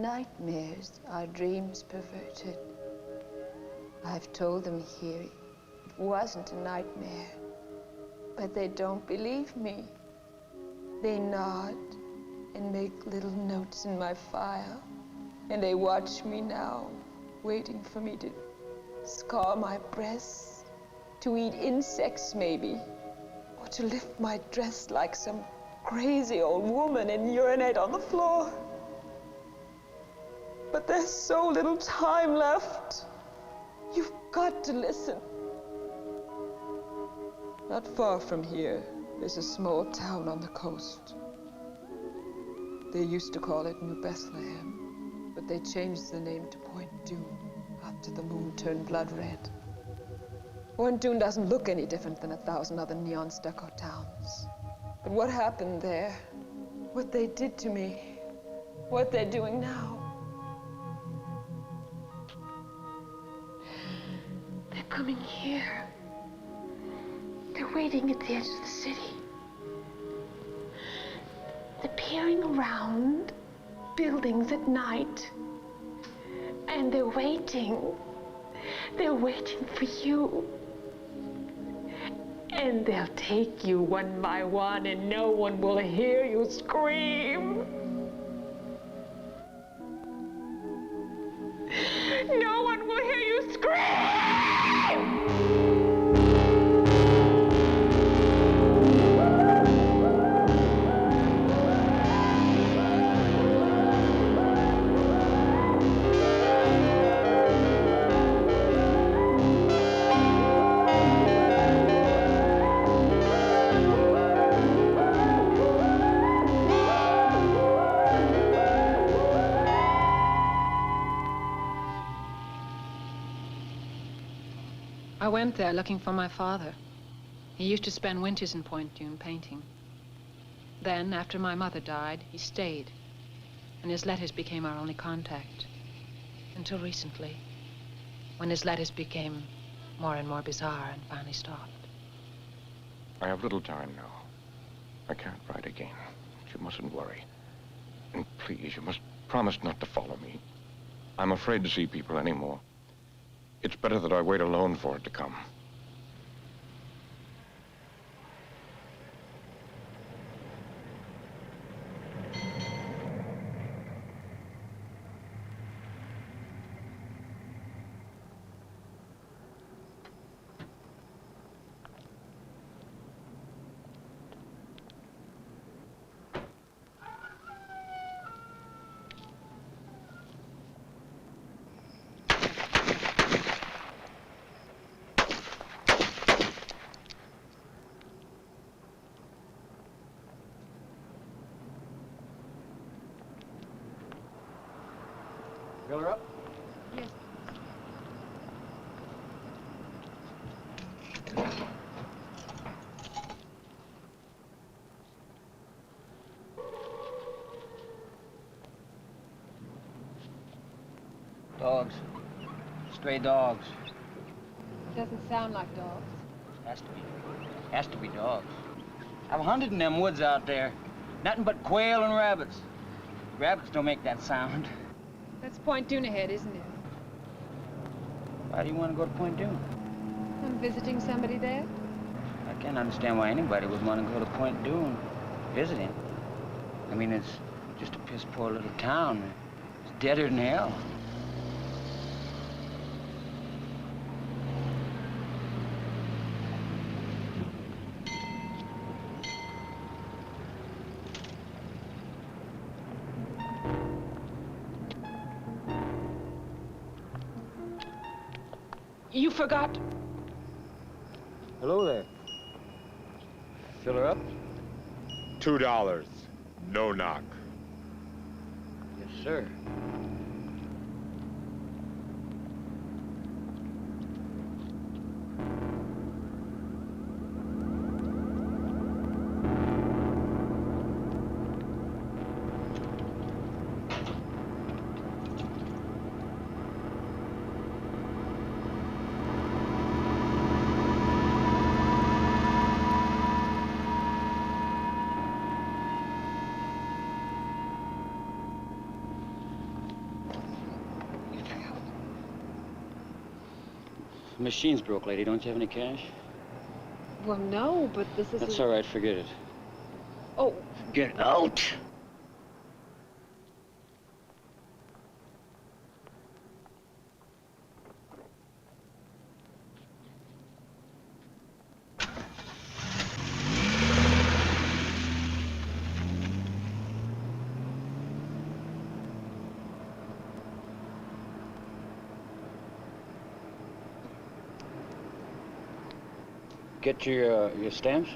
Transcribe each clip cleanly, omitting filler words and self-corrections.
nightmares, our dreams perverted. I've told them here it wasn't a nightmare, but they don't believe me. They nod and make little notes in my file, and they watch me now, waiting for me to scar my breasts, to eat insects maybe, or to lift my dress like some crazy old woman and urinate on the floor. But there's so little time left. You've got to listen. Not far from here, there's a small town on the coast. They used to call it New Bethlehem, but they changed the name to Point Dune after the moon turned blood red. Point Dune doesn't look any different than 1,000 other neon stucco towns. But what happened there, what they did to me, what they're doing now, they're coming here. They're waiting at the edge of the city. They're peering around buildings at night. And they're waiting. They're waiting for you. And they'll take you one by one, and no one will hear you scream. No one will hear you scream! I went there looking for my father. He used to spend winters in Point Dune painting. Then, after my mother died, he stayed, and his letters became our only contact. Until recently, when his letters became more and more bizarre and finally stopped. I have little time now. I can't write again. You mustn't worry. And please, you must promise not to follow me. I'm afraid to see people anymore. It's better that I wait alone for it to come. Fill her up? Yes. Dogs. Stray dogs. Doesn't sound like dogs. Has to be. Has to be dogs. I've hunted in them woods out there. Nothing but quail and rabbits. Rabbits don't make that sound. That's Point Dune ahead, isn't it? Why do you want to go to Point Dune? I'm visiting somebody there. I can't understand why anybody would want to go to Point Dune visiting. I mean, it's just a piss poor little town. It's deader than hell. You forgot. Hello there. Fill her up? $2. No knock. Yes, sir. The machine's broke, lady. Don't you have any cash? Well, no, but this is... That's all right. Forget it. Oh. Get out! Get your stamps?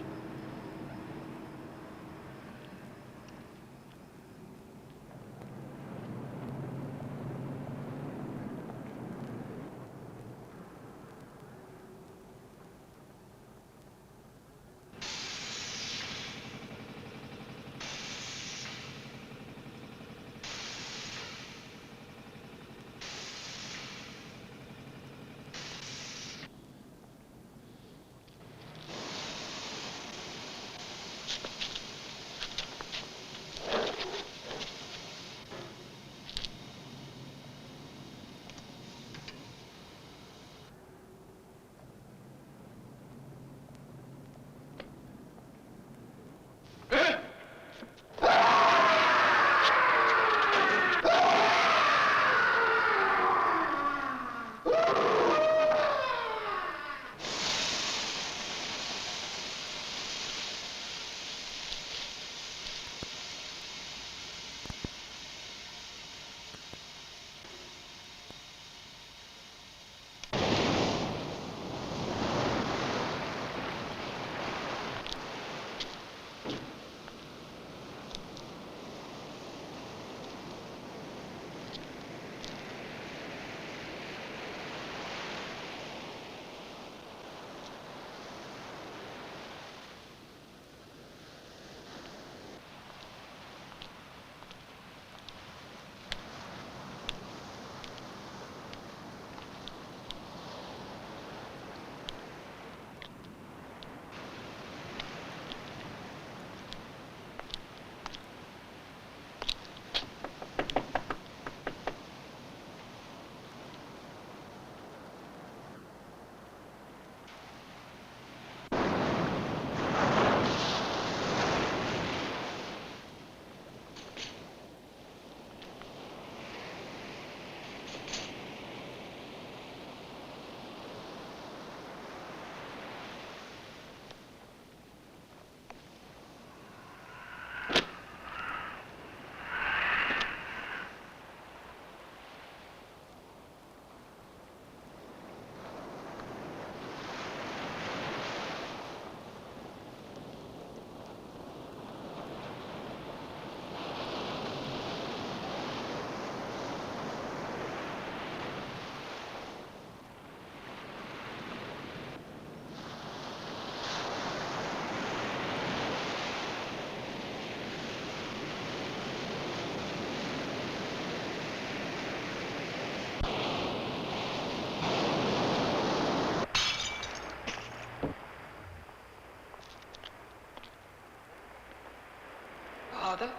Father?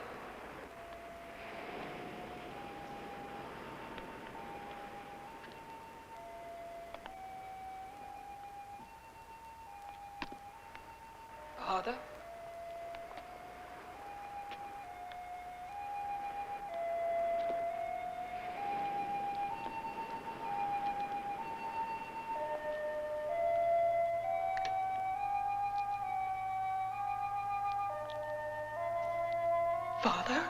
Father? Father?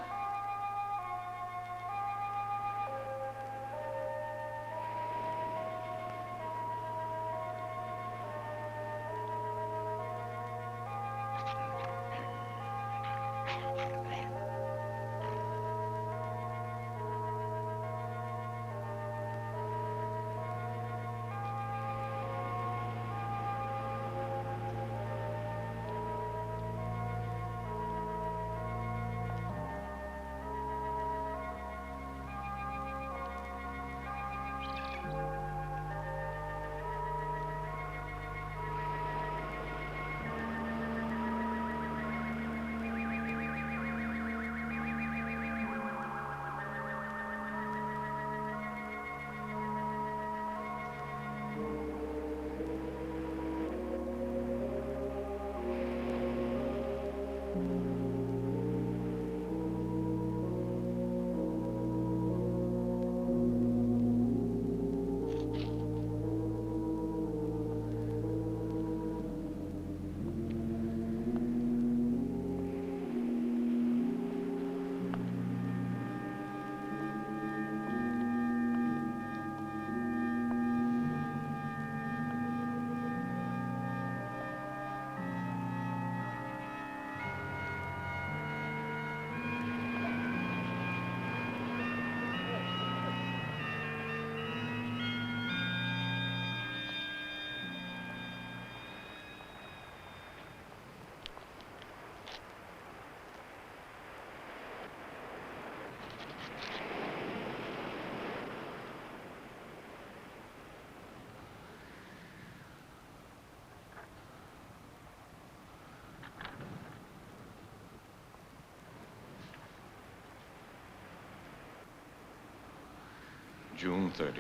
June 30th.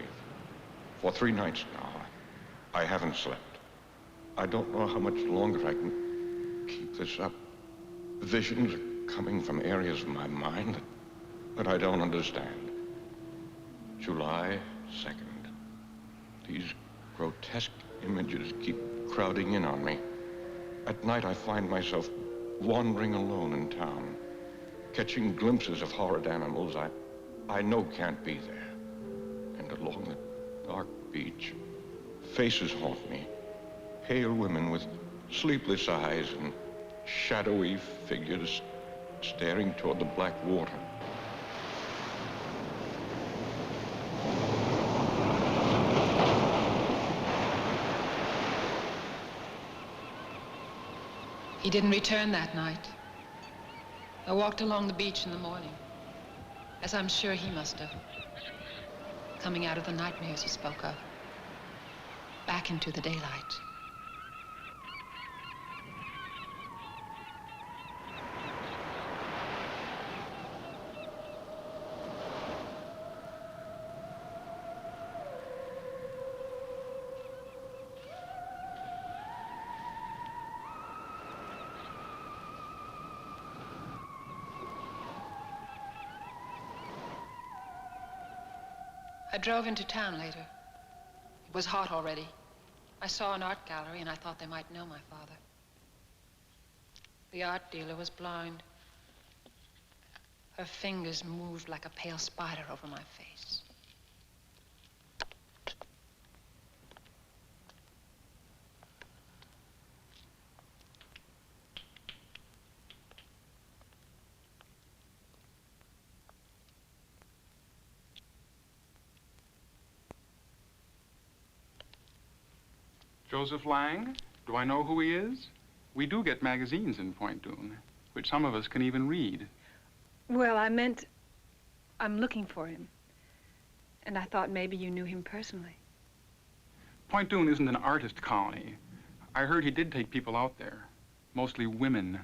For 3 nights now, I haven't slept. I don't know how much longer I can keep this up. Visions are coming from areas of my mind that I don't understand. July 2nd. These grotesque images keep crowding in on me. At night, I find myself wandering alone in town, catching glimpses of horrid animals I know can't be there. And along the dark beach, faces haunt me. Pale women with sleepless eyes and shadowy figures staring toward the black water. He didn't return that night. I walked along the beach in the morning, as I'm sure he must have, coming out of the nightmares he spoke of, back into the daylight. I drove into town later. It was hot already. I saw an art gallery and I thought they might know my father. The art dealer was blind. Her fingers moved like a pale spider over my face. Joseph Lang? Do I know who he is? We do get magazines in Point Dune, which some of us can even read. Well, I meant I'm looking for him. And I thought maybe you knew him personally. Point Dune isn't an artist colony. I heard he did take people out there, mostly women,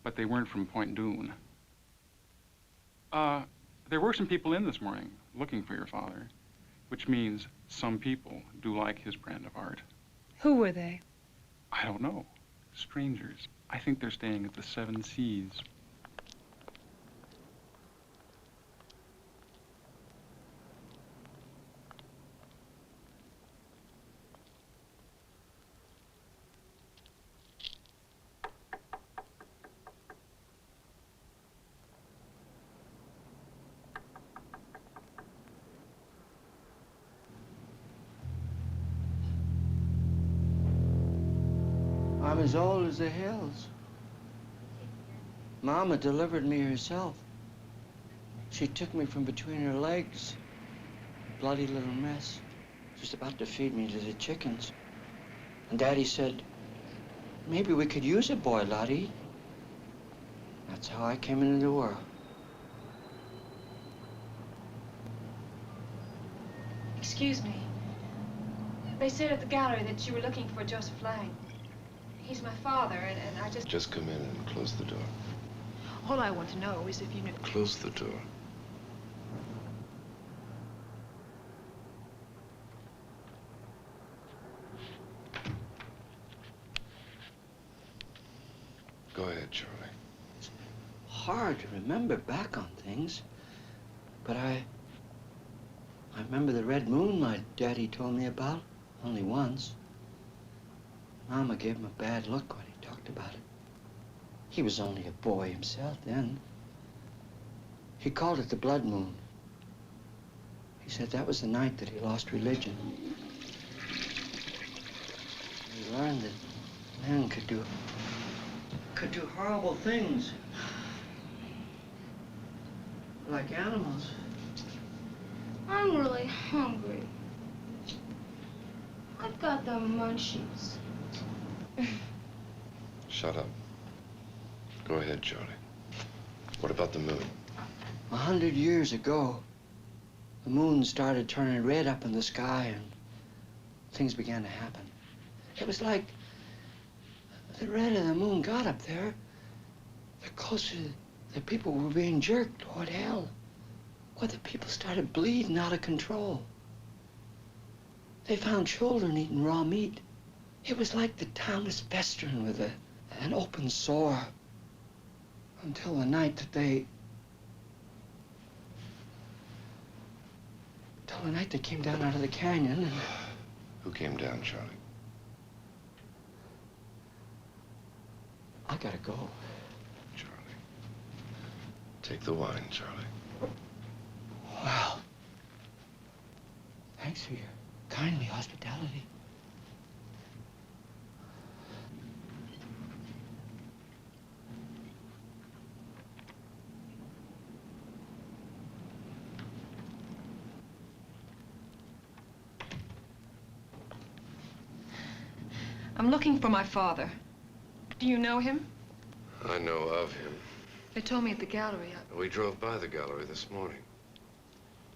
but they weren't from Point Dune. There were some people in this morning looking for your father, which means some people do like his brand of art. Who were they? I don't know. Strangers. I think they're staying at the Seven Seas. I'm as old as the hills. Mama delivered me herself. She took me from between her legs. Bloody little mess. Just about to feed me to the chickens. And Daddy said, maybe we could use a boy, Lottie. That's how I came into the world. Excuse me. They said at the gallery that you were looking for Joseph Lang. He's my father, and I just... Just come in and close the door. All I want to know is if you knew... Close the door. Go ahead, Charlie. It's hard to remember back on things, but I remember the red moon my daddy told me about, only once. Mama gave him a bad look when he talked about it. He was only a boy himself then. He called it the blood moon. He said that was the night that he lost religion. He learned that men could do horrible things. Like animals. I'm really hungry. I've got the munchies. Shut up. Go ahead, Charlie. What about the moon? 100 years ago, the moon started turning red up in the sky and things began to happen. It was like the red of the moon got up there, the closer the people were being jerked toward hell. Where the people started bleeding out of control. They found children eating raw meat. It was like the town was festering with an open sore. Until the night that they... Till the night they came down out of the canyon and... Who came down, Charlie? I gotta go. Charlie. Take the wine, Charlie. Well, thanks for your kindly hospitality. I'm looking for my father. Do you know him? I know of him. They told me at the gallery. We drove by the gallery this morning.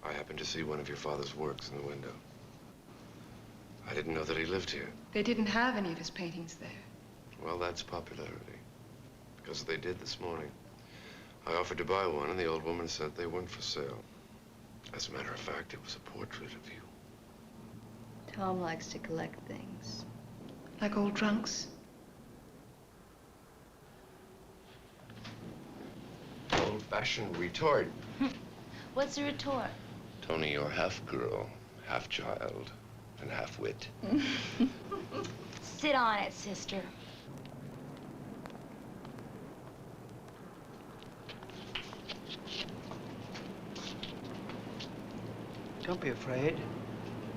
I happened to see one of your father's works in the window. I didn't know that he lived here. They didn't have any of his paintings there. Well, that's popularity. Because they did this morning. I offered to buy one, and the old woman said they weren't for sale. As a matter of fact, it was a portrait of you. Tom likes to collect things. Like old trunks? Old-fashioned retort. What's a retort? Tony, you're half girl, half child, and half wit. Sit on it, sister. Don't be afraid.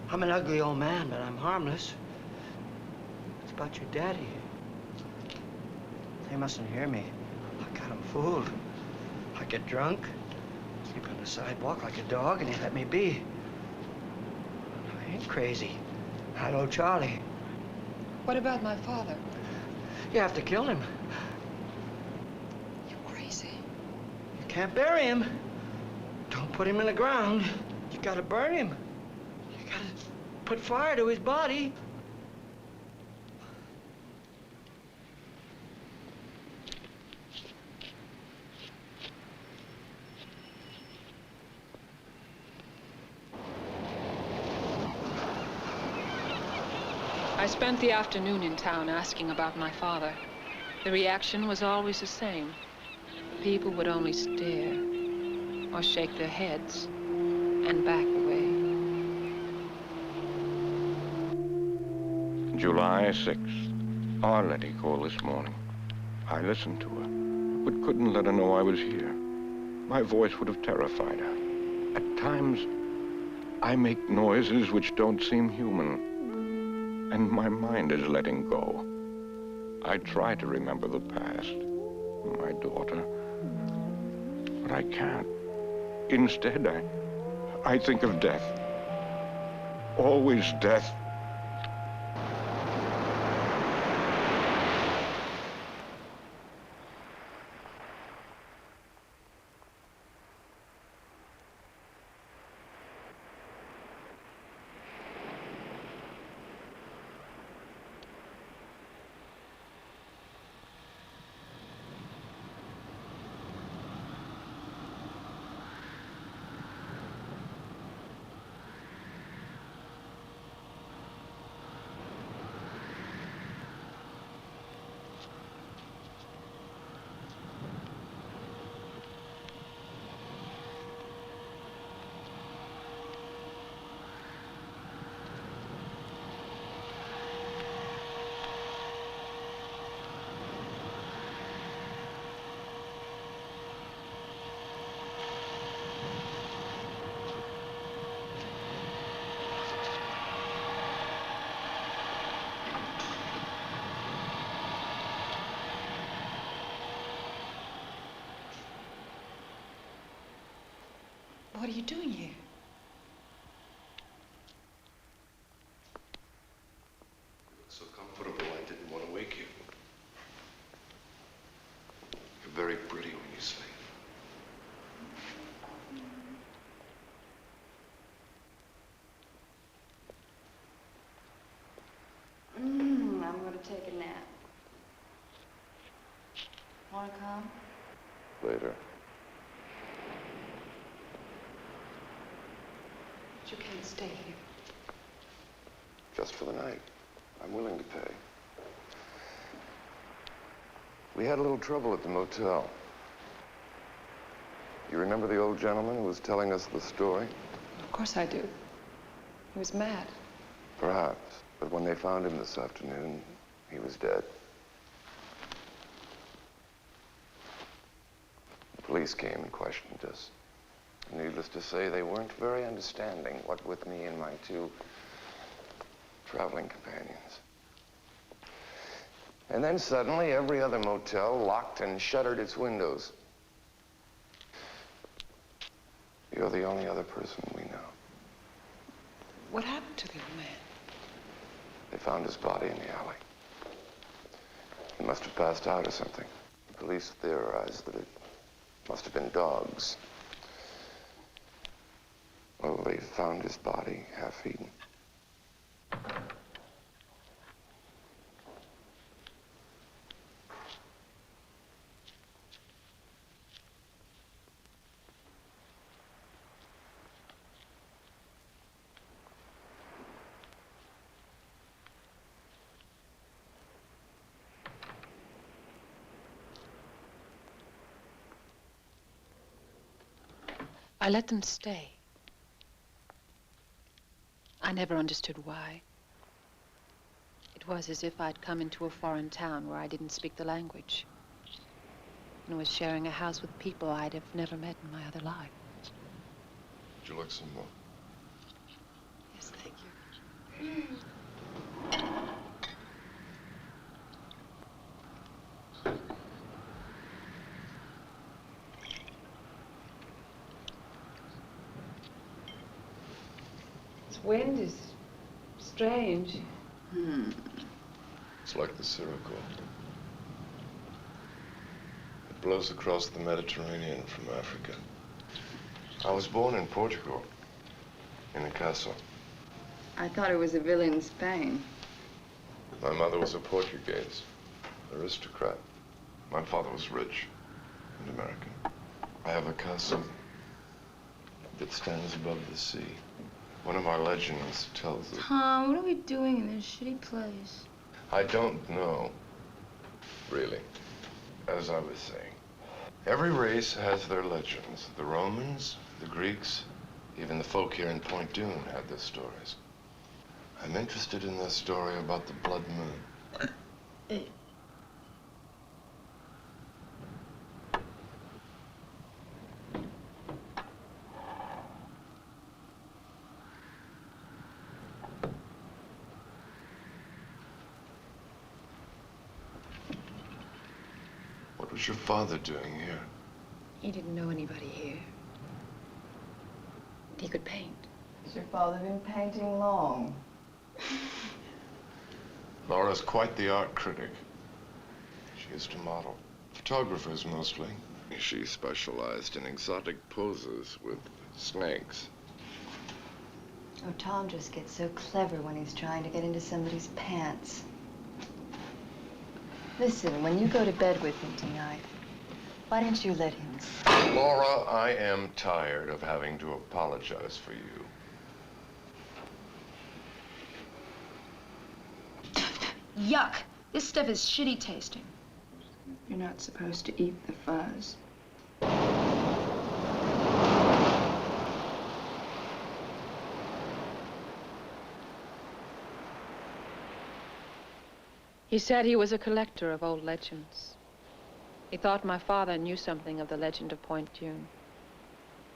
I'm an ugly old man, but I'm harmless. It's about your daddy. They mustn't hear me. I got him fooled. I get drunk, sleep on the sidewalk like a dog, and he let me be. I ain't crazy. I know Charlie. What about my father? You have to kill him. You're crazy. You can't bury him. Don't put him in the ground. You gotta burn him. You gotta put fire to his body. I spent the afternoon in town asking about my father. The reaction was always the same. People would only stare or shake their heads and back away. July 6th. Our Letty called this morning. I listened to her, but couldn't let her know I was here. My voice would have terrified her. At times, I make noises which don't seem human. And my mind is letting go. I try to remember the past, my daughter, but I can't. Instead, I think of death. Always death. What are you doing here? You look so comfortable, I didn't want to wake you. You're very pretty when you sleep. I'm going to take a nap. Want to come? Later. you can't stay here. Just for the night. I'm willing to pay. We had a little trouble at the motel. You remember the old gentleman who was telling us the story? Of course I do. He was mad. Perhaps. But when they found him this afternoon, he was dead. The police came and questioned us. Needless to say, they weren't very understanding, what with me and my two traveling companions. And then suddenly, every other motel locked and shuttered its windows. You're the only other person we know. What happened to the old man? They found his body in the alley. He must have passed out or something. The police theorized that it must have been dogs. Well, they found his body half-eaten. I let them stay. I never understood why. It was as if I'd come into a foreign town where I didn't speak the language and was sharing a house with people I'd have never met in my other life. Would you like some more? Yes, thank you. This wind is strange. It's like the surreal. It blows across the Mediterranean from Africa. I was born in Portugal, in a castle. I thought it was a villa in Spain. My mother was a Portuguese, aristocrat. My father was rich and American. I have a castle that stands above the sea. One of our legends tells it. Tom, what are we doing in this shitty place? I don't know, really. As I was saying, every race has their legends. The Romans, the Greeks, even the folk here in Point Dune had their stories. I'm interested in this story about the blood moon. What was your father doing here? He didn't know anybody here. He could paint. Has your father been painting long? Laura's quite the art critic. She used to model. Photographers mostly. She specialized in exotic poses with snakes. Oh, Tom just gets so clever when he's trying to get into somebody's pants. Listen, when you go to bed with him tonight, why don't you let him sleep? Laura, I am tired of having to apologize for you. Yuck! This stuff is shitty tasting. You're not supposed to eat the fuzz. He said he was a collector of old legends. He thought my father knew something of the legend of Point Dune.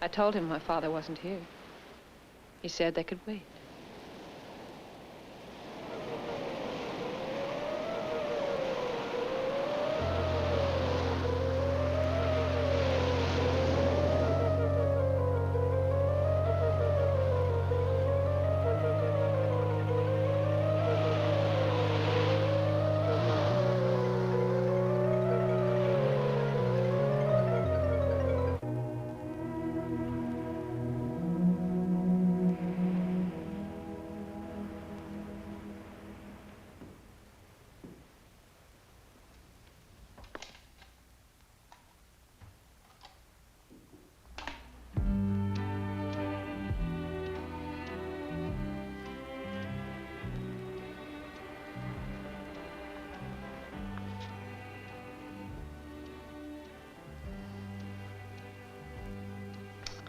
I told him my father wasn't here. He said they could wait.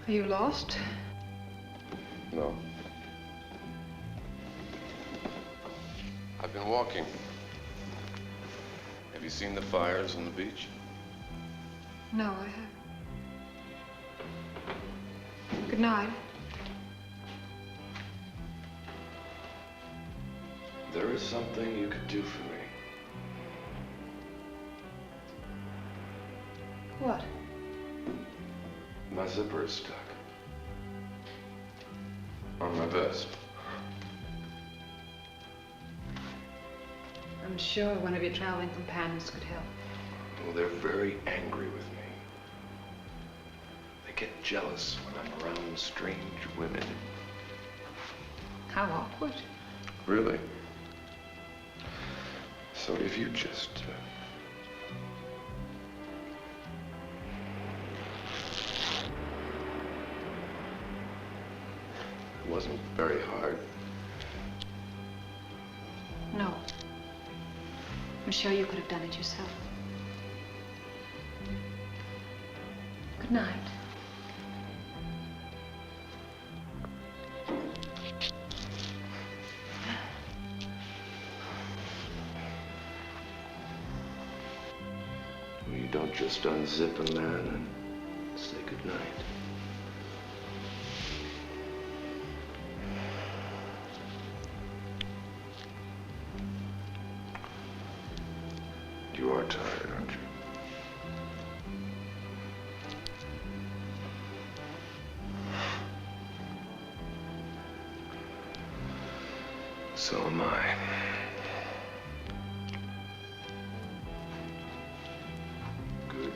Are you lost? No. I've been walking. Have you seen the fires on the beach? No, I haven't. Good night. There is something you could do for me. What? My zipper is stuck. On my vest. I'm sure one of your traveling companions could help. Well, they're very angry with me. They get jealous when I'm around strange women. How awkward. Really? So if you just... It wasn't very hard. No. I'm sure you could have done it yourself. Good night. You don't just unzip a man and say goodnight. You are tired, aren't you? So am I. Good night.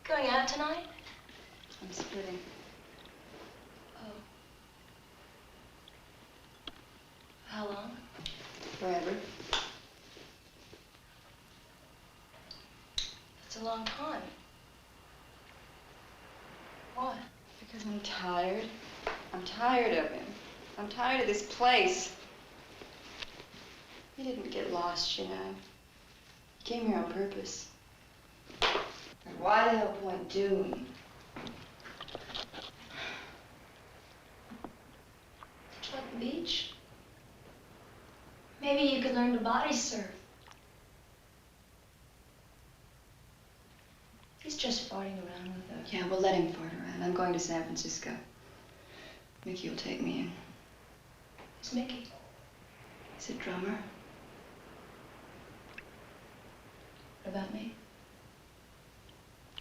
Going out tonight? I'm splitting. Oh. How long? Forever. That's a long time. Why? Because I'm tired. I'm tired of him. I'm tired of this place. He didn't get lost, you know. He came here on purpose. And why the hell Point Doom? Did you like the beach? Maybe you could learn to body surf. He's just farting around with her. Yeah, we'll let him fart around. I'm going to San Francisco. Mickey will take me in. Who's Mickey? He's a drummer. What about me?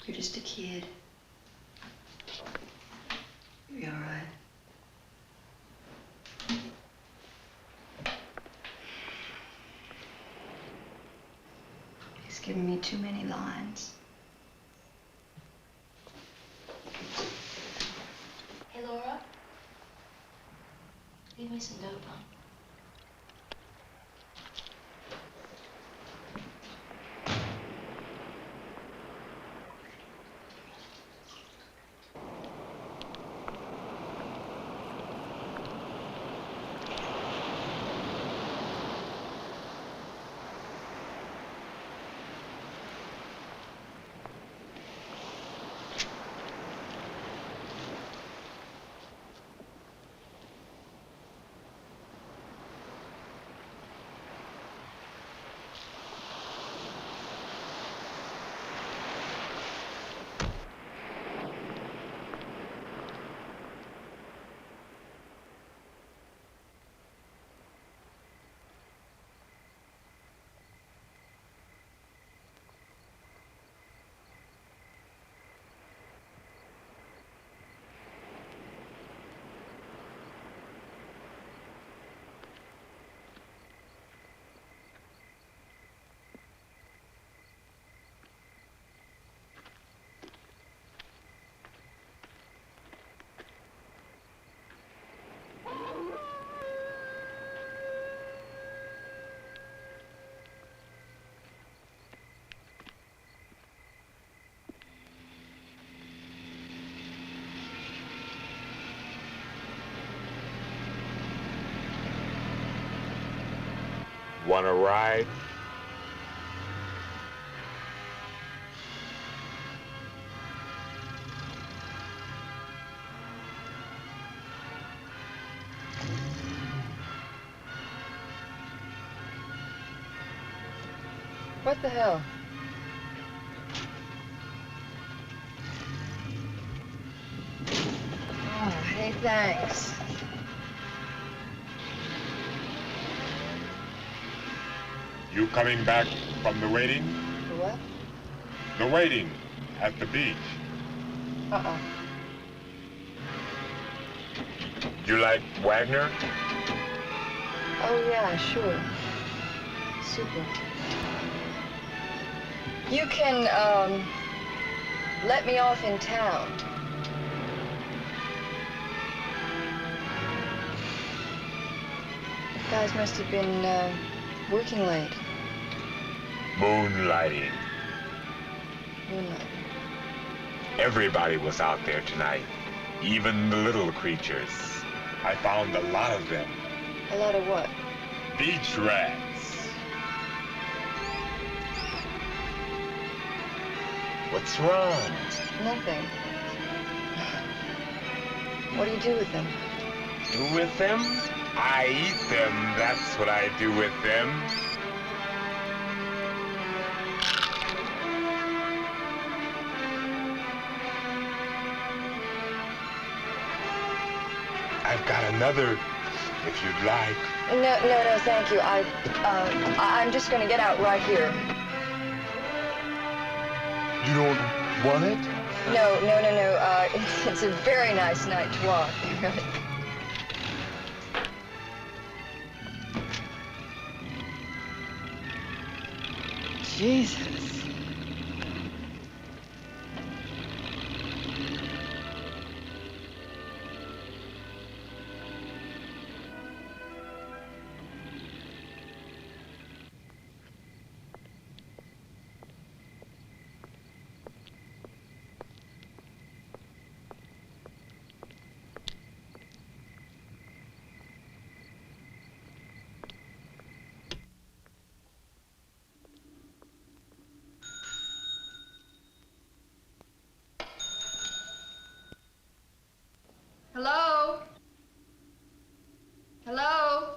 You're just a kid. You'll be all right. He's given me too many lines. Hey, Laura. Leave me some dope, huh? Want a ride? What the hell? Oh, hey, thanks. You coming back from the waiting? The what? The waiting at the beach. Uh-uh. You like Wagner? Oh, yeah, sure. Super. You can, let me off in town. You guys must have been, working late. Moonlighting. Moonlight. Everybody was out there tonight. Even the little creatures. I found a lot of them. A lot of what? Beach rats. What's wrong? Nothing. What do you do with them? Do with them? I eat them. That's what I do with them. I've got another, if you'd like. No, thank you. I'm just gonna get out right here. You don't want it? No. It's a very nice night to walk. Jesus. Hello? Hello?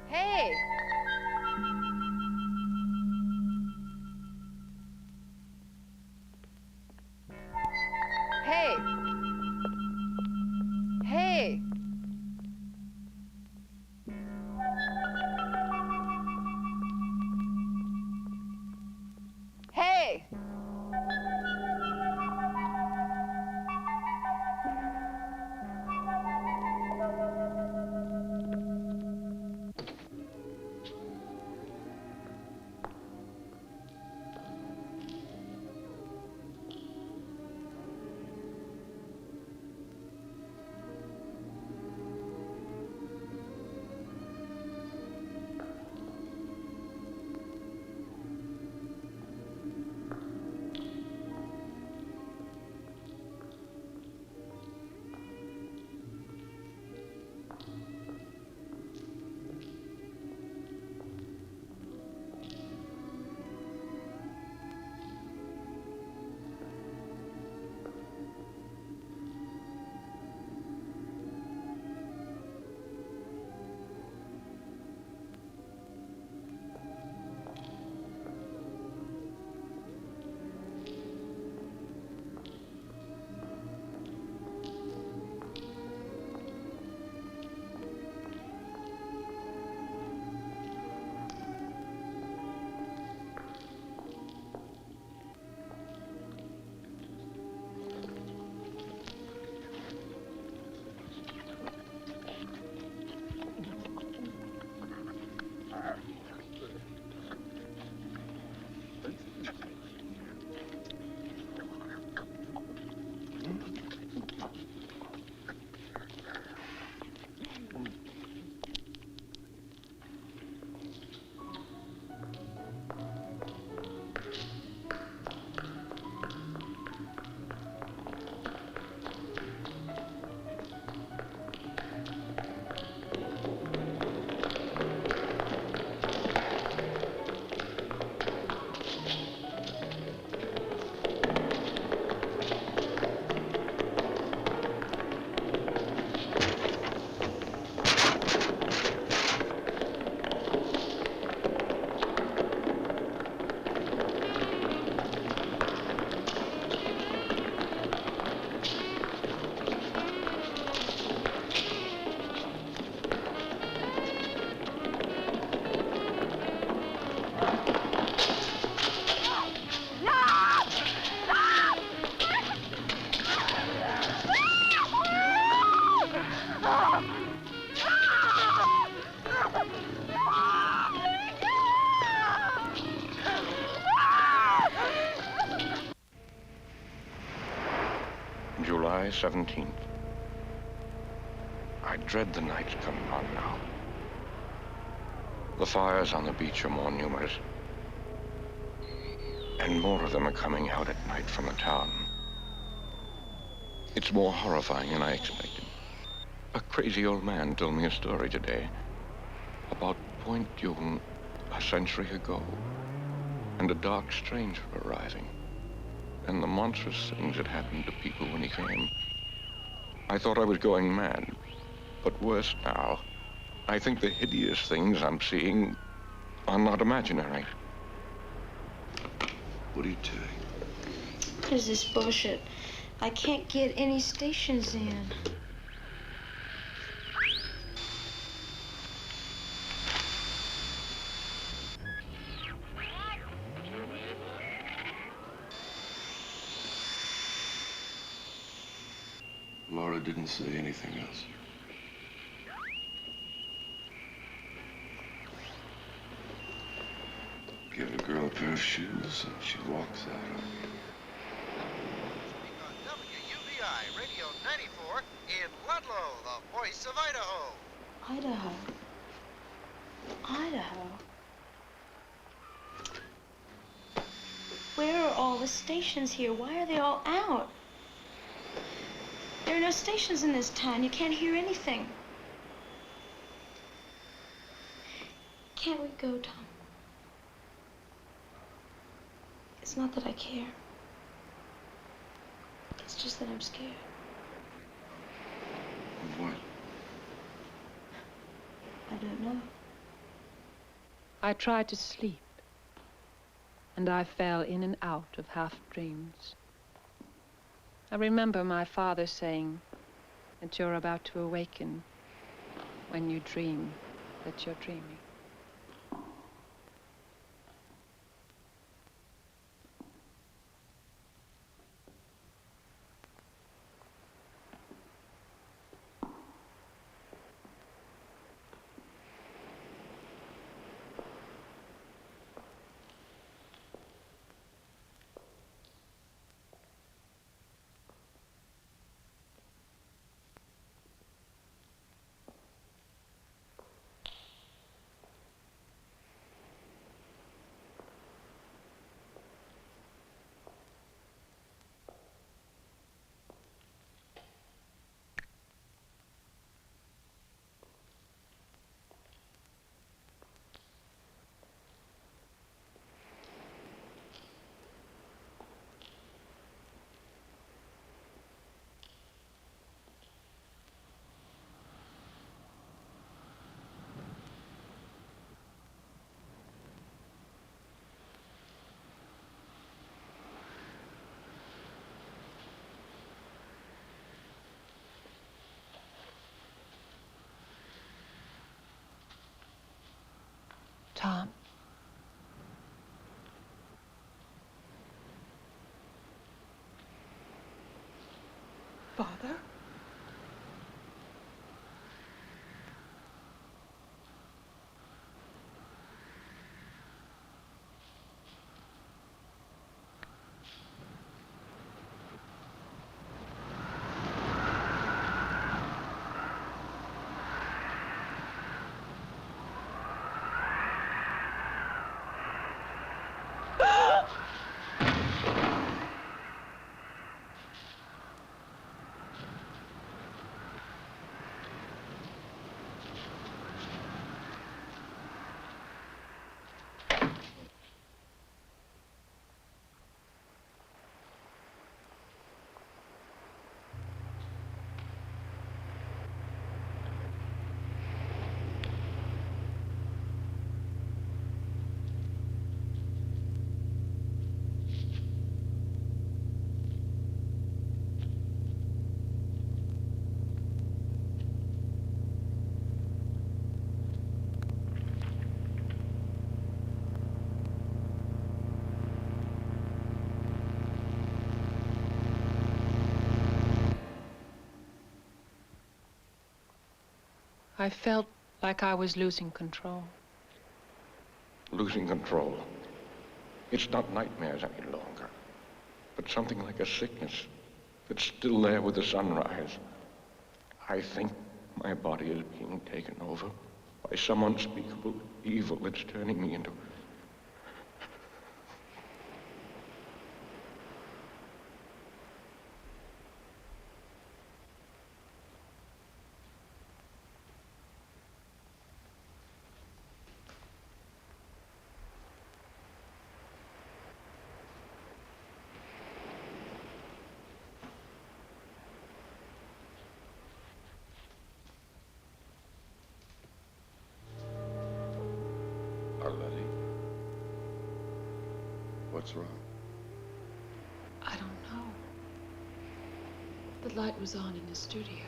Hey! Hey! Hey! July 17th. I dread the nights coming on now. The fires on the beach are more numerous. And more of them are coming out at night from the town. It's more horrifying than I expected. A crazy old man told me a story today about Point Dume a century ago, and a dark stranger arriving, and the monstrous things that happened to people when he came. I thought I was going mad, but worse now, I think the hideous things I'm seeing are not imaginary. What are you doing? What is this bullshit? I can't get any stations in. Laura didn't say anything else. Give a girl a pair of shoes and she walks out. WUVI Radio 94 in Ludlow, the voice of Idaho. Idaho. Idaho. Where are all the stations here? Why are they all out? There are no stations in this town. You can't hear anything. Can't we go, Tom? It's not that I care. It's just that I'm scared. Of what? I don't know. I tried to sleep, and I fell in and out of half-dreams. I remember my father saying that you're about to awaken when you dream that you're dreaming. Tom. Father? I felt like I was losing control. Losing control. It's not nightmares any longer, but something like a sickness. that's still there with the sunrise. I think my body is being taken over by some unspeakable evil that's turning me into... What's wrong? I don't know. The light was on in the studio.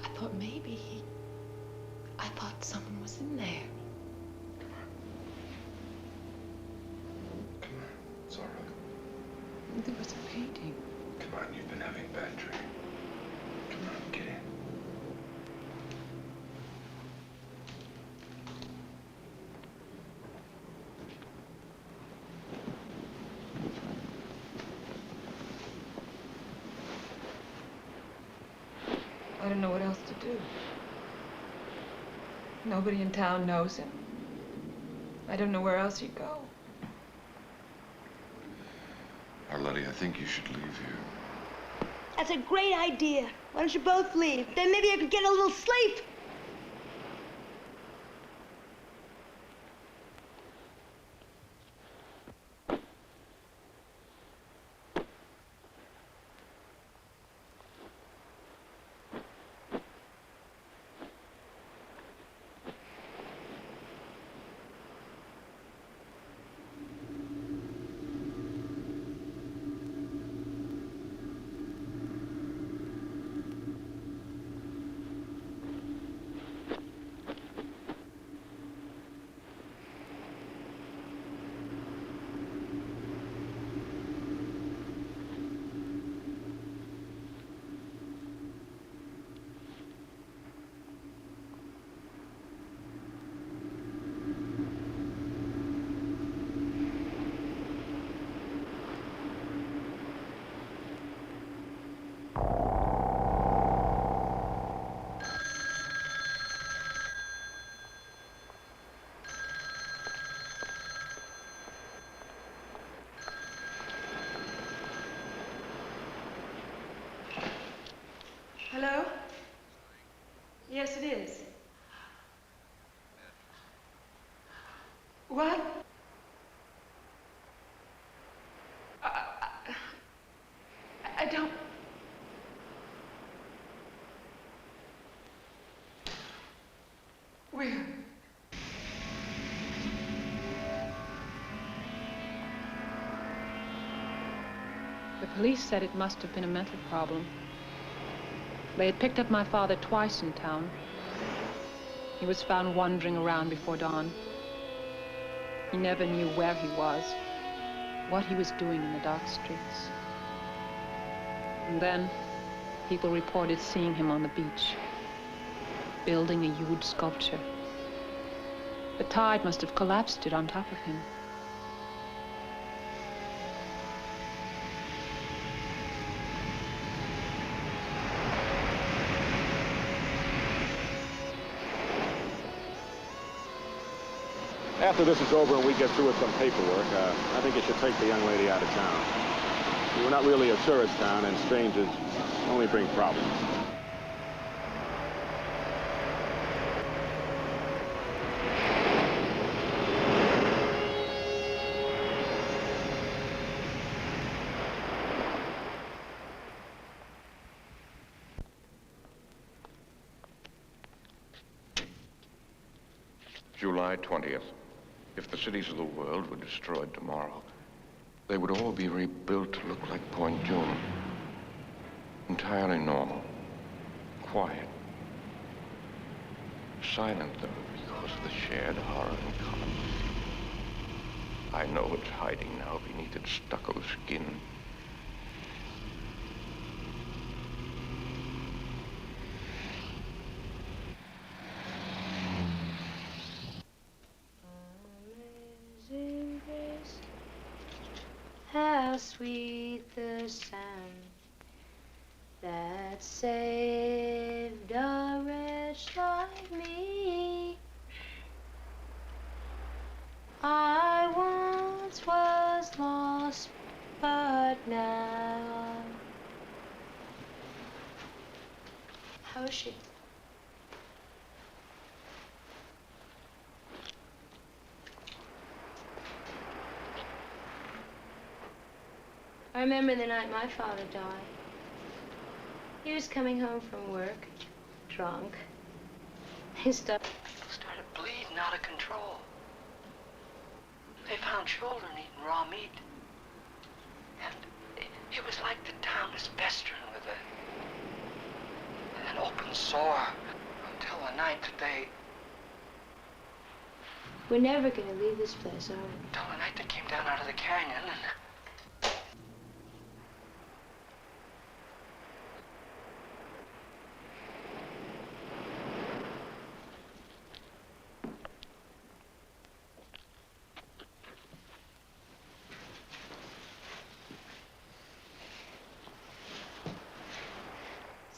I thought maybe I thought someone was in there. Come on. It's all right. There was a painting. Come on, you've been having a bad dream. Come on, get in. I don't know what else to do. Nobody in town knows him. I don't know where else he'd go. Arletty, I think you should leave here. That's a great idea. Why don't you both leave? Then maybe I could get a little sleep. Hello? Yes, it is. What? I don't... Where? The police said it must have been a mental problem. They had picked up my father twice in town. He was found wandering around before dawn. He never knew where he was, what he was doing in the dark streets. And then, people reported seeing him on the beach, building a huge sculpture. The tide must have collapsed it on top of him. After this is over and we get through with some paperwork, I think you should take the young lady out of town. We're not really a tourist town, and strangers only bring problems. July 20th. If the cities of the world were destroyed tomorrow, they would all be rebuilt to look like Point June. Entirely normal. Quiet. Silent, though, because of the shared horror in common. I know it's hiding now beneath its stucco skin. How sweet the sand that saved a wretch like me. I once was lost, but now. How is she? I remember the night my father died. He was coming home from work, drunk. His stuff Started bleeding out of control. They found children eating raw meat. And it was like the town was festering with an open sore until the night that they... We're never gonna leave this place, are we? Until the night they came down out of the canyon and...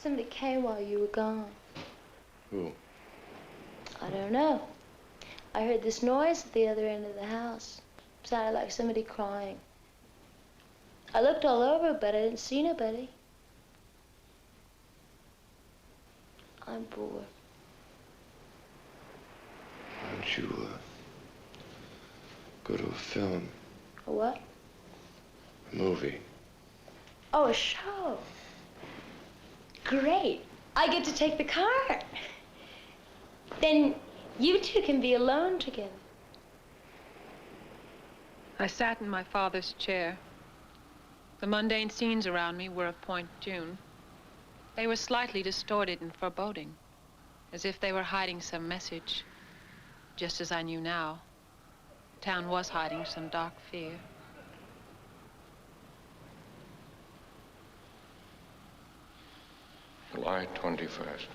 Somebody came while you were gone. Who? I don't know. I heard this noise at the other end of the house. It sounded like somebody crying. I looked all over, but I didn't see nobody. I'm bored. Why don't you, go to a film? A what? A movie. Oh, a show. Great. I get to take the car. Then you two can be alone together. I sat in my father's chair. The mundane scenes around me were of Point June. They were slightly distorted and foreboding, as if they were hiding some message, just as I knew now. The town was hiding some dark fear. July 21st.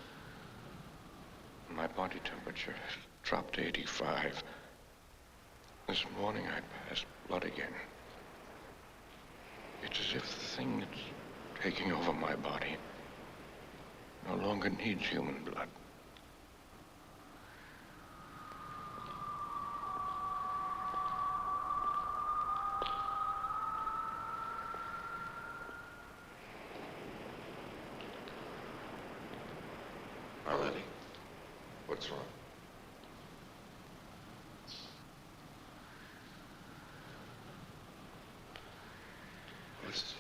My body temperature has dropped to 85. This morning I passed blood again. It's as if the thing that's taking over my body no longer needs human blood. What's wrong? What is it?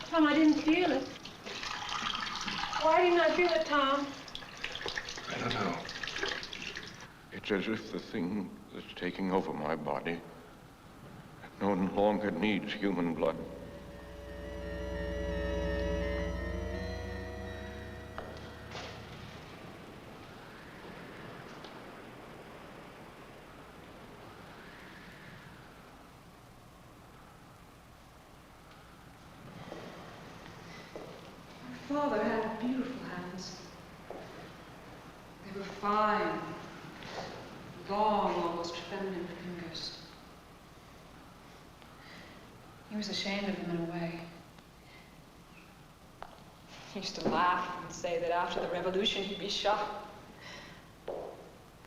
Tom, I didn't feel it. Why didn't I feel it, Tom? I don't know. It's as if the thing that's taking over my body no longer needs human blood. Father had beautiful hands. They were fine, long, almost feminine fingers. He was ashamed of them in a way. He used to laugh and say that after the revolution he'd be shot.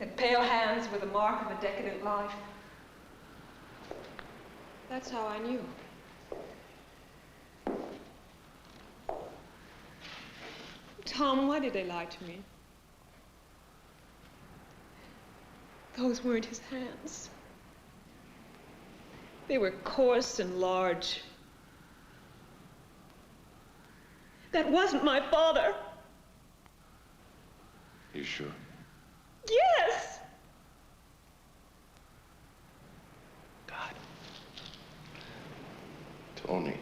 That pale hands were the mark of a decadent life. That's how I knew. Tom, why did they lie to me? Those weren't his hands. They were coarse and large. That wasn't my father. You sure? Yes! God. Tony.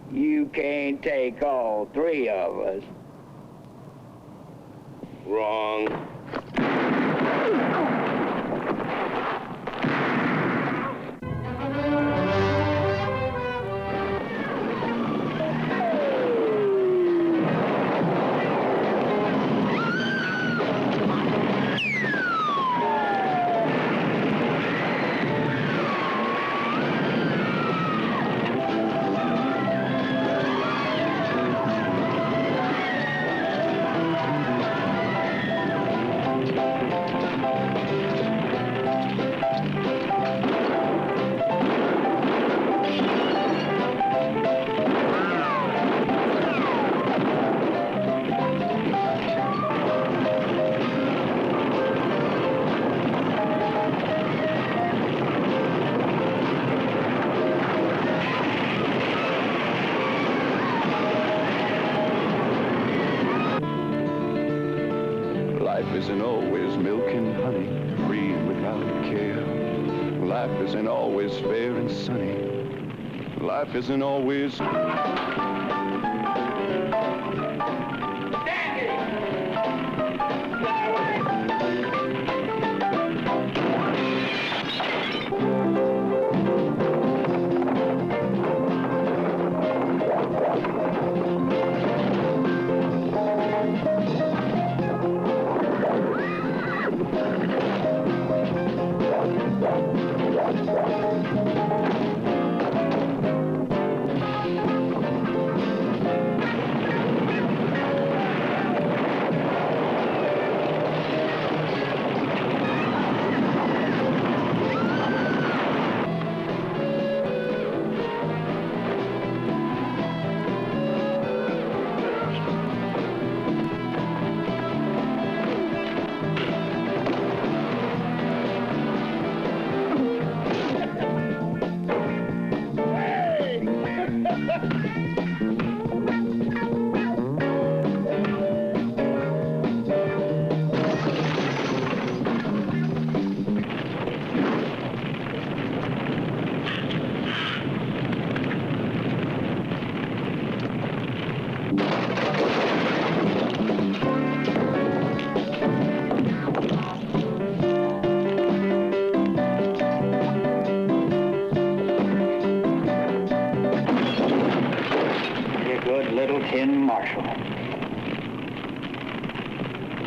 You can't take all three of us. Wrong. Life isn't always milk and honey, free and without care. Life isn't always fair and sunny. Life isn't always...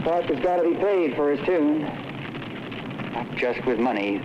Clark has got to be paid for his tune. Not just with money.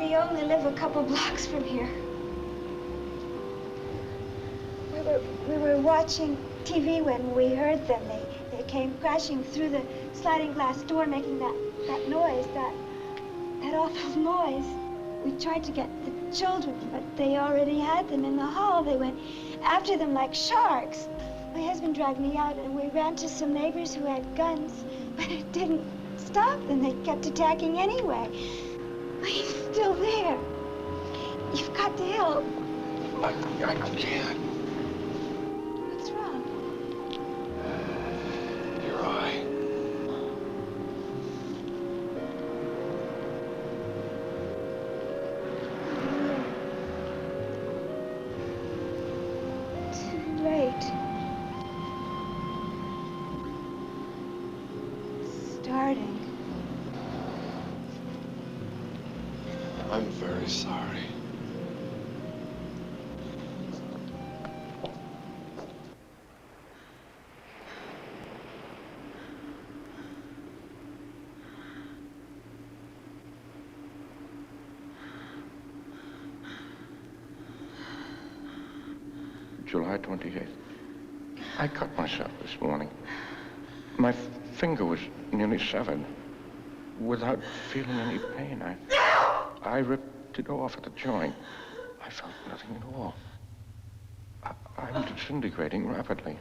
We only live a couple blocks from here. We were watching TV when we heard them. They came crashing through the sliding glass door, making that noise, that awful noise. We tried to get the children, but they already had them in the hall. They went after them like sharks. My husband dragged me out, and we ran to some neighbors who had guns, but it didn't stop them. They kept attacking anyway. He's still there. You've got to help. I can't. What's wrong? Your eye. Too late. Starting. I'm very sorry. July 28th. I cut myself this morning. My finger was nearly severed. Without feeling any pain, I ripped it off at the joint. I felt nothing at all. I'm disintegrating rapidly.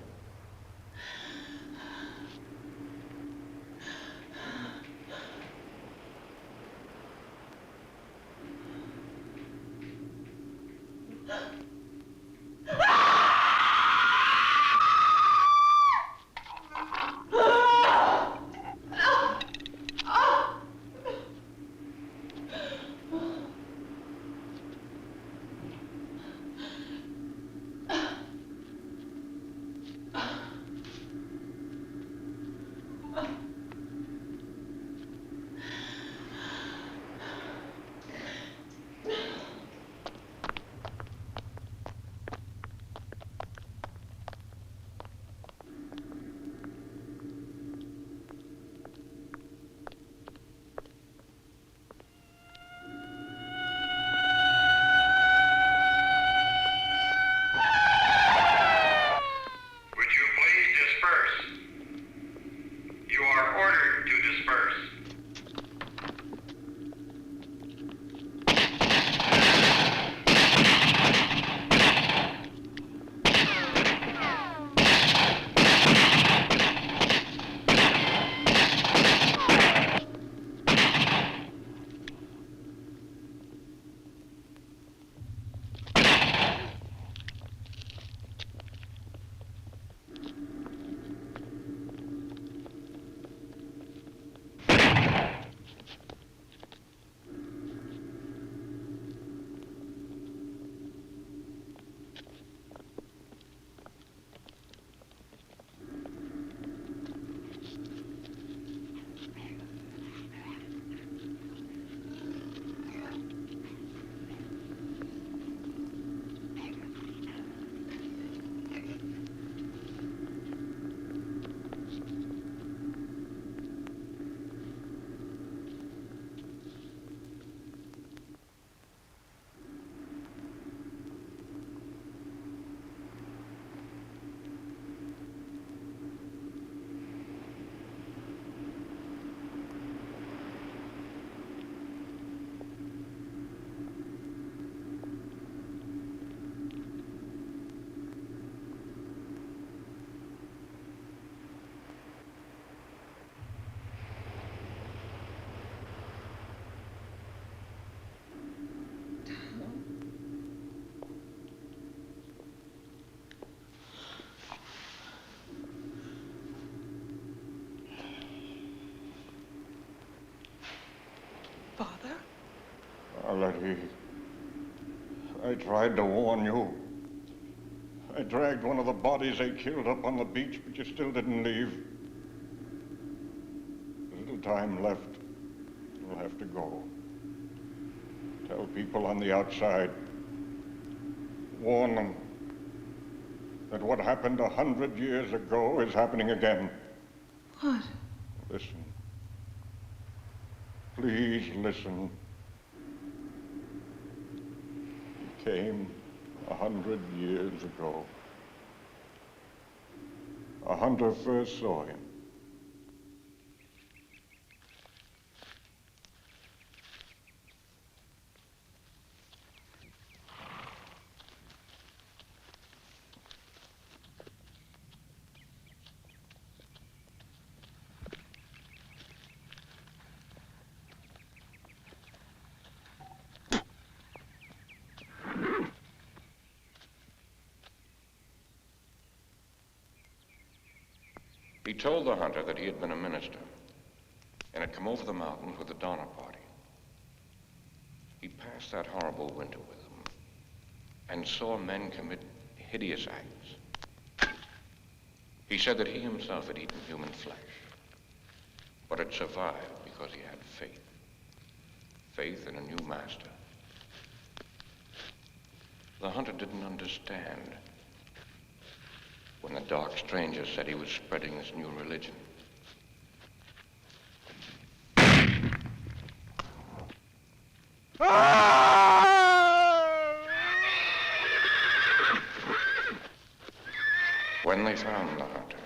Father? Letty, I tried to warn you. I dragged one of the bodies they killed up on the beach, but you still didn't leave. There's little time left. You'll have to go. Tell people on the outside. Warn them that what happened 100 years ago is happening again. What? Listen. Please listen. came 100 years ago. A hunter first saw him. He told the hunter that he had been a minister and had come over the mountains with the Dano party. He passed that horrible winter with them and saw men commit hideous acts. He said that he himself had eaten human flesh, but had survived because he had faith. Faith in a new master. The hunter didn't understand when the dark stranger said he was spreading this new religion. When they found the hunter,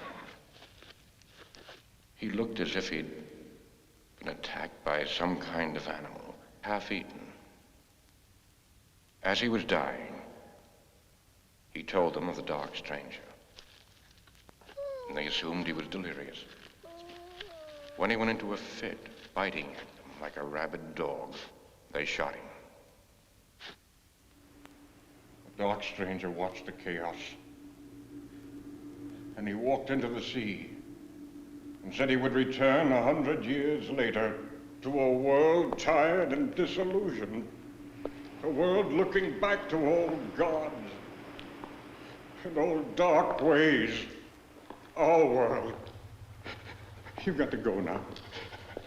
he looked as if he'd been attacked by some kind of animal, half eaten. As he was dying, he told them of the dark stranger. And they assumed he was delirious. When he went into a fit, biting at them like a rabid dog, they shot him. The dark stranger watched the chaos. And he walked into the sea and said he would return 100 years later to a world tired and disillusioned. A world looking back to old gods and old dark ways. Our world. You've got to go now.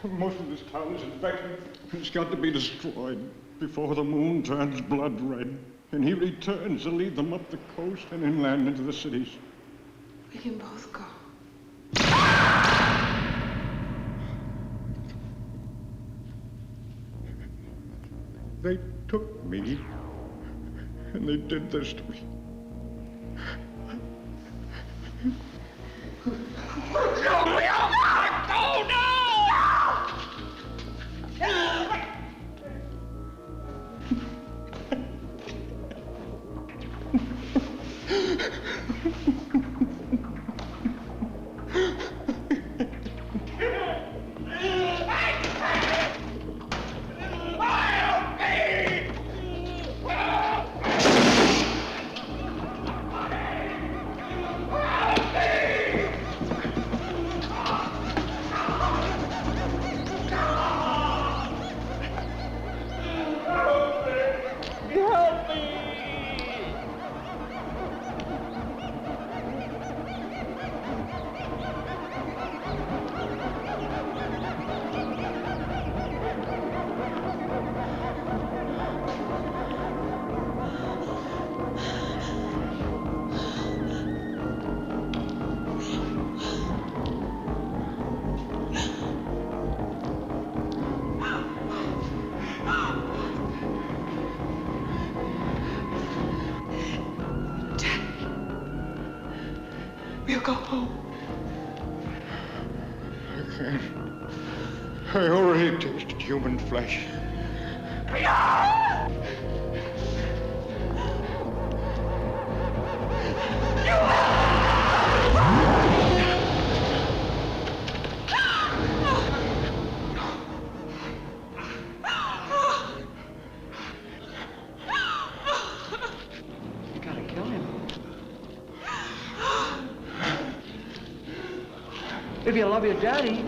Most of this town is infected. It's got to be destroyed before the moon turns blood red. And he returns to lead them up the coast and inland into the cities. We can both go. They took me, and they did this to me. We'll go home. I can't. I already tasted human flesh. If you love your daddy,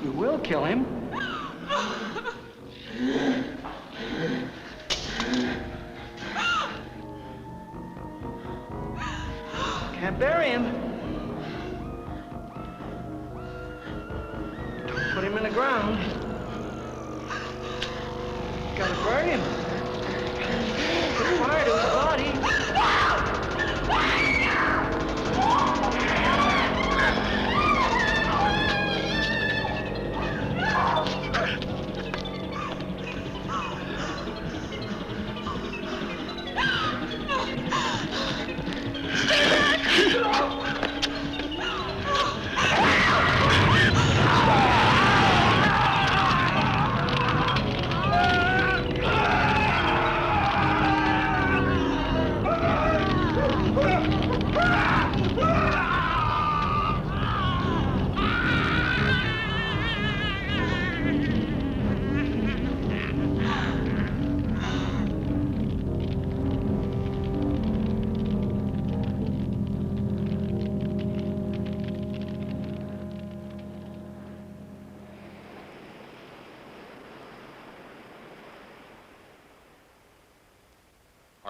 you will kill him. Can't bury him. Don't put him in the ground. Gotta burn him. Put fire to his body.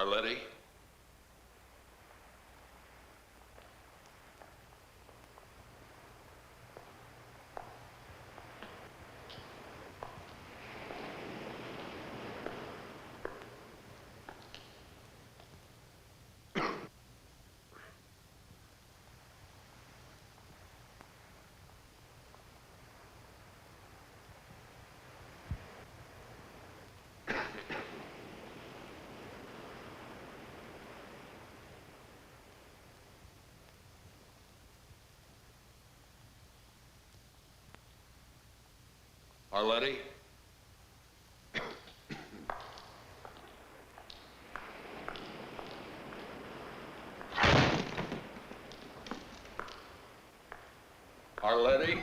Arletty? Arletty? Arletty?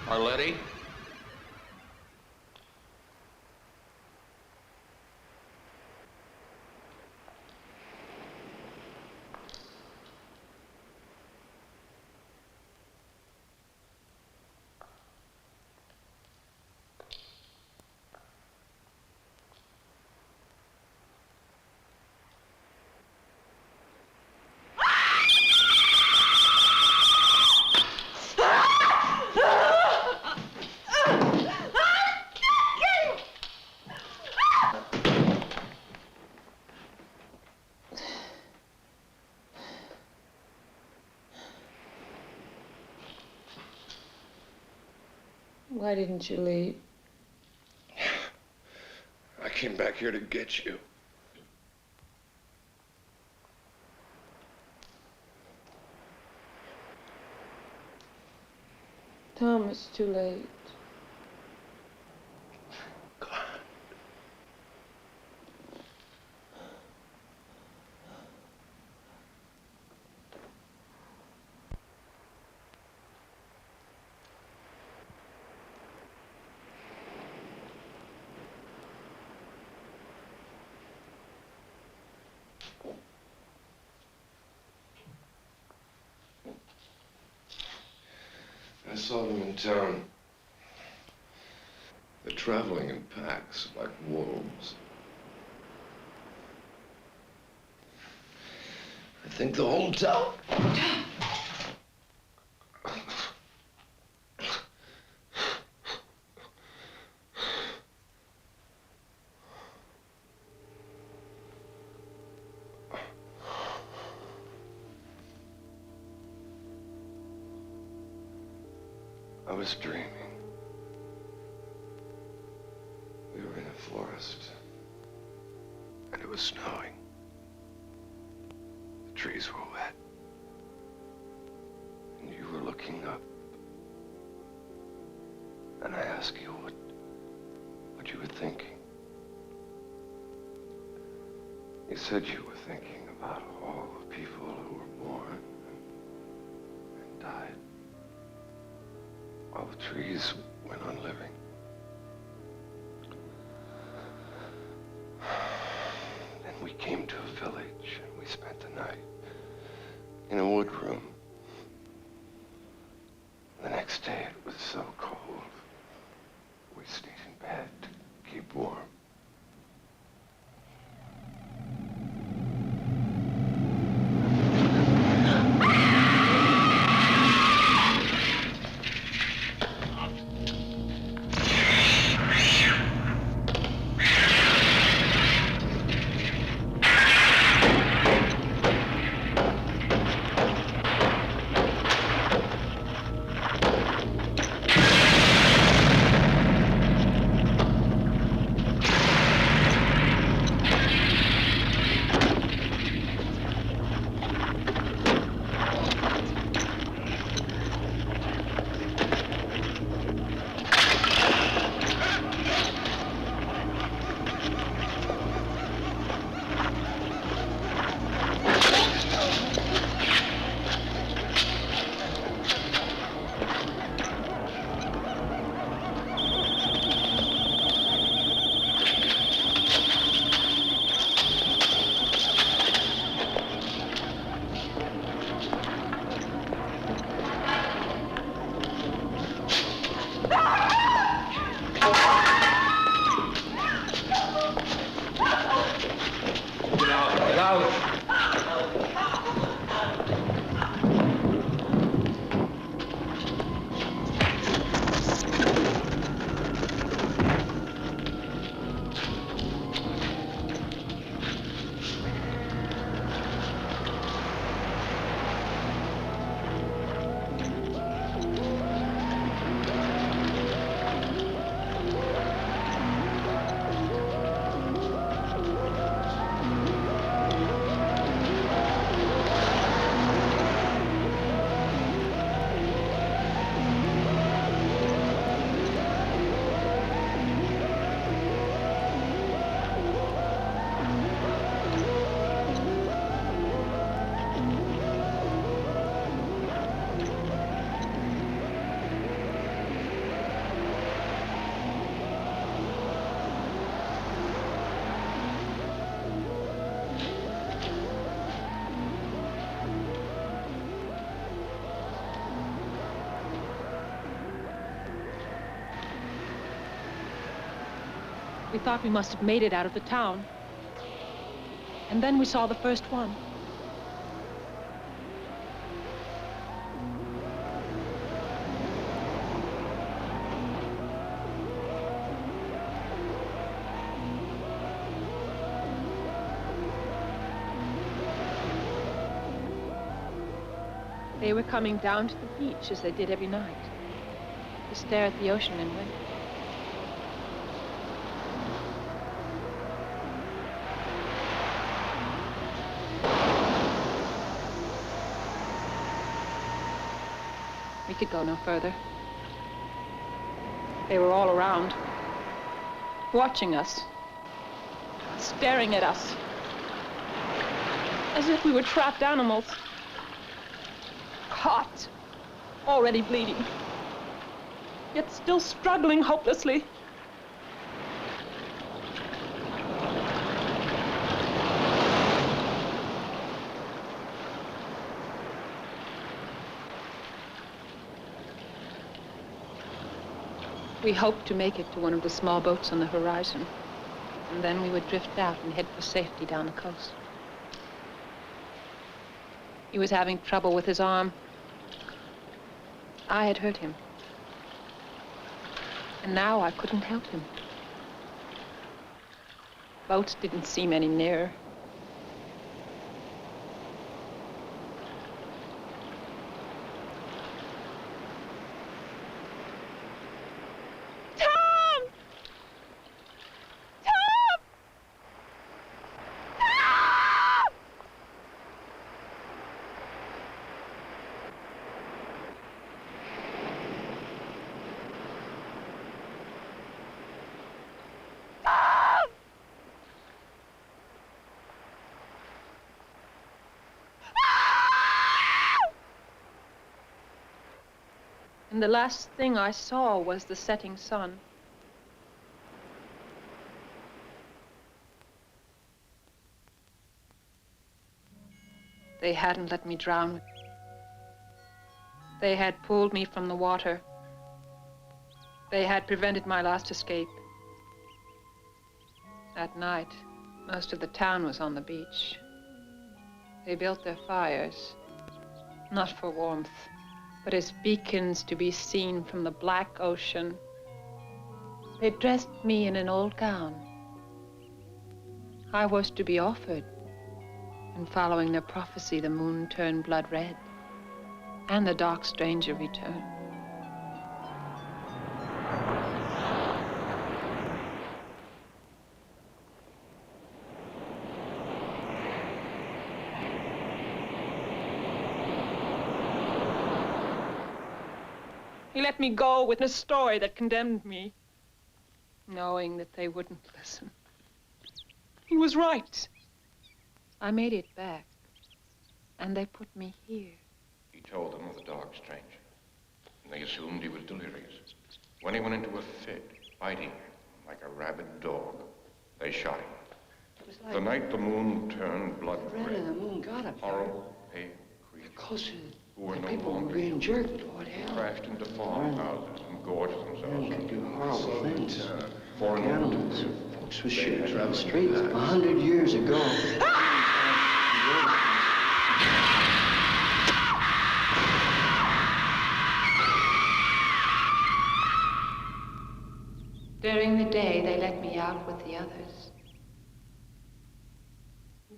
Arletty? Why didn't you leave? I came back here to get you. Tom, it's too late. I saw them in town. They're traveling in packs like wolves. I think the whole town. I was dreaming. We were in a forest, and it was snowing. The trees were wet, and you were looking up. And I asked you what you were thinking. You said you were thinking about all the people who were born and died. While the trees went on living. Then we came to a village and we spent the night in a wood room. The next day it was so cold. We stayed in bed to keep warm. out. We thought we must have made it out of the town. And then we saw the first one. They were coming down to the beach as they did every night, to stare at the ocean and wait. We could go no further. They were all around, watching us, staring at us, as if we were trapped animals, caught, already bleeding, yet still struggling hopelessly. We hoped to make it to one of the small boats on the horizon, and then we would drift out and head for safety down the coast. He was having trouble with his arm. I had hurt him, and now I couldn't help him. Boats didn't seem any nearer. And the last thing I saw was the setting sun. They hadn't let me drown. They had pulled me from the water. They had prevented my last escape. That night, most of the town was on the beach. They built their fires, not for warmth, but as beacons to be seen from the black ocean. They dressed me in an old gown. I was to be offered, and following their prophecy, the moon turned blood red, and the dark stranger returned. He let me go with a story that condemned me, knowing that they wouldn't listen. He was right. I made it back, and they put me here. He told them of the dark stranger, and they assumed he was delirious. When he went into a fit, biting like a rabid dog, they shot him. The night the moon turned blood red, and the moon got him. horrible, pale creatures Closer. who were no People were longer being human, jerked. What hell? crashed into farmhouses and gorged themselves. Men can do horrible things. For an Animals. Folks were shooting in the streets 100 years ago. day they let me out with the others.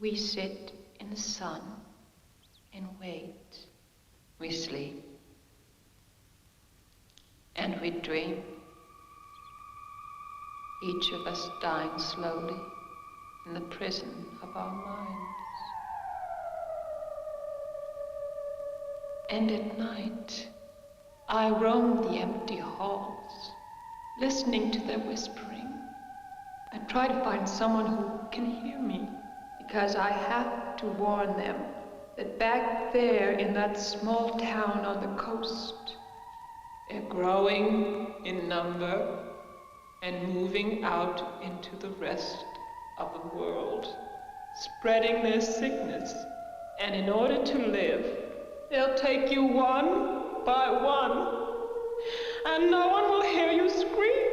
We sit in the sun and wait. We sleep. And we dream. Each of us dying slowly in the prison of our minds. And at night, I roam the empty halls, listening to their whispering. I try to find someone who can hear me, because I have to warn them that back there in that small town on the coast, they're growing in number and moving out into the rest of the world, spreading their sickness. And in order to live, they'll take you one by one, and no one will hear you scream.